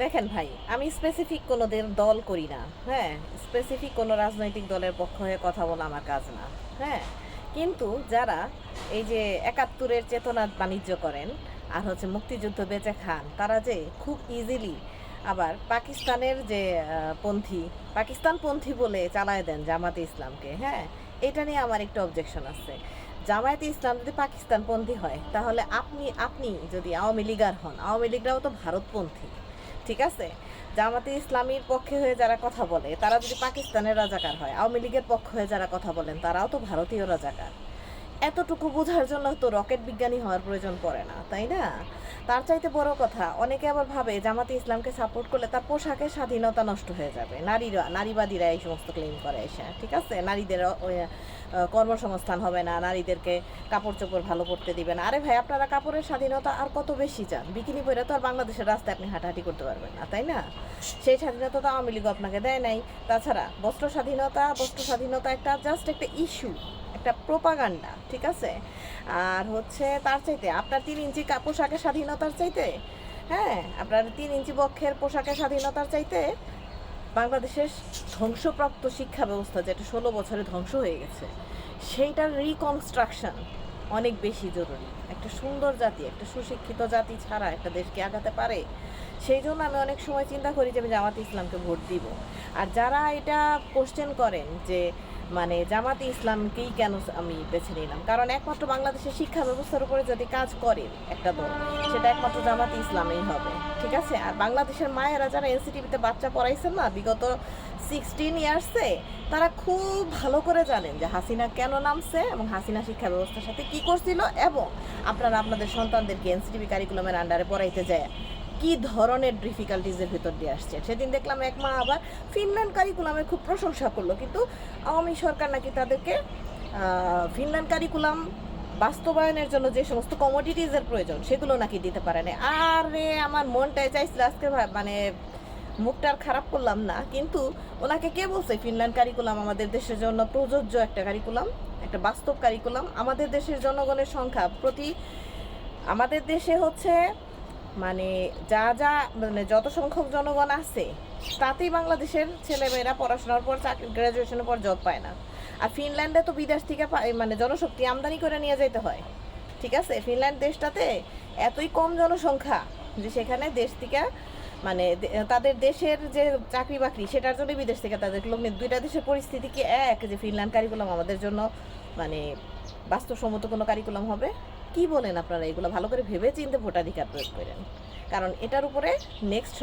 দেখেন ভাই, আমি স্পেসিফিক কোনো দল করি না। হ্যাঁ, স্পেসিফিক কোনো রাজনৈতিক দলের পক্ষ হয়ে কথা বলা আমার কাজ না। হ্যাঁ, কিন্তু যারা এই যে একাত্তরের চেতনা বাণিজ্য করেন আর হচ্ছে মুক্তিযুদ্ধ বেঁচে খান, তারা যে খুব ইজিলি আবার পাকিস্তানের যে পন্থী, পাকিস্তানপন্থী বলে চালায় দেন জামাতে ইসলামকে। হ্যাঁ, এটা নিয়ে আমার একটু অবজেকশন আছে। জামায়াতে ইসলাম যদি পাকিস্তানপন্থী হয়, তাহলে আপনি আপনি যদি আওয়ামী লীগার হন, আওয়ামী লীগরাও তো ভারতপন্থী। ঠিক আছে, জামাতে ইসলামীর পক্ষে হয়ে যারা কথা বলে তারা যদি পাকিস্তানের রাজাকার হয়, আওয়ামী লীগের পক্ষ হয়ে যারা কথা বলেন তারাও তো ভারতীয় রাজাকার। এতটুকু বোঝার জন্য তো রকেট বিজ্ঞানী হওয়ার প্রয়োজন পড়ে না, তাই না? তার চাইতে বড় কথা, অনেকে আবার ভাবে জামাতে ইসলামকে সাপোর্ট করলে তার পোশাকের স্বাধীনতা নষ্ট হয়ে যাবে। নারীবাদীরা এই সমস্ত ক্লেম করে এসে, ঠিক আছে, নারীদের কর্মসংস্থান হবে না, নারীদেরকে কাপড় চোপড় ভালো করতে দিবে না। আরে ভাই, আপনারা কাপড়ের স্বাধীনতা আর কত বেশি চান? বিকিনি পরে তো আর বাংলাদেশের রাস্তায় আপনি হাঁটাহাঁটি করতে পারবেন না, তাই না? সেই স্বাধীনতা তো আওয়ামী লীগ আপনাকে দেয় নাই। তাছাড়া বস্ত্র স্বাধীনতা একটা জাস্ট একটা ইস্যু, একটা প্রোপাগান্ডা, ঠিক আছে? আর হচ্ছে তার চাইতে আপনার 3 ইঞ্চি পোশাকের স্বাধীনতার চাইতে, হ্যাঁ, আপনার 3 ইঞ্চি বক্ষের পোশাকের স্বাধীনতার চাইতে বাংলাদেশের ধ্বংসপ্রাপ্ত শিক্ষা ব্যবস্থা, যেটা 16 বছরে ধ্বংস হয়ে গেছে, সেইটার রিকনস্ট্রাকশন অনেক বেশি জরুরি। একটা সুন্দর জাতি, একটা সুশিক্ষিত জাতি ছাড়া একটা দেশকে আগাতে পারে? সেই জন্য আমি অনেক সময় চিন্তা করি যে আমি জামাতে ইসলামকে ভোট দিব। আর যারা এটা কোশ্চেন করেন যে মানে জামাতে ইসলামকেই কেন আমি বেছে নিলাম, কারণ একমাত্র বাংলাদেশের শিক্ষা ব্যবস্থার উপরে যদি কাজ করে একটা দল, সেটা একমাত্র জামাতে ইসলামেই হবে। ঠিক আছে? আর বাংলাদেশের মায়েরা যারা এনসিটিভিতে বাচ্চা পড়াইছেন না বিগত 16 ইয়ার্সে, তারা খুব ভালো করে জানেন যে হাসিনা কেন নামছে এবং হাসিনা শিক্ষা ব্যবস্থার সাথে কী করছিল, এবং আপনারা আপনাদের সন্তানদেরকে এনসিটিভি কারিকুলামের আন্ডারে পড়াইতে যায় কি ধরনের ডিফিকাল্টিজের ভিতর দিয়ে আসছে। সেদিন দেখলাম এক মা আবার ফিনল্যান্ড কারিকুলামের খুব প্রশংসা করলো, কিন্তু আওয়ামী সরকার নাকি তাদেরকে ফিনল্যান্ড কারিকুলাম বাস্তবায়নের জন্য যে সমস্ত কমোডিটিজের প্রয়োজন সেগুলো নাকি দিতে পারে না। আরে আমার মনটাই চাইছিল আজকে মানে মুখটার খারাপ করলাম না, কিন্তু ওনাকে কে বলছে ফিনল্যান্ড কারিকুলাম আমাদের দেশের জন্য প্রযোজ্য একটা কারিকুলাম, একটা বাস্তব কারিকুলাম? আমাদের দেশের জনগণের সংখ্যা আমাদের দেশে হচ্ছে মানে মানে যত সংখ্যক জনগণ আছে তাতেই বাংলাদেশের ছেলেমেয়েরা পড়াশোনার পর গ্র্যাজুয়েশনের পর জব পায় না। আর ফিনল্যান্ডে তো বিদেশ থেকে মানে জনশক্তি আমদানি করে নিয়ে যেতে হয়। ঠিক আছে, ফিনল্যান্ড দেশটাতে এতই কম জনসংখ্যা যে সেখানে দেশ থেকে মানে তাদের দেশের যে চাকরি বাকরি সেটার জন্য বিদেশ থেকে তাদের লোক নিয়ে, দুইটা দেশের পরিস্থিতি কি এক যে ফিনল্যান্ড কারিকুলাম আমাদের জন্য মানে বাস্তবসম্মত কোনো কারিকুলাম হবে? কি বলেন আপনারা? এগুলো ভালো করে ভেবে চিন্তে ভোটাধিকার প্রয়োগ করেন, কারণ এটার উপরে নেক্সট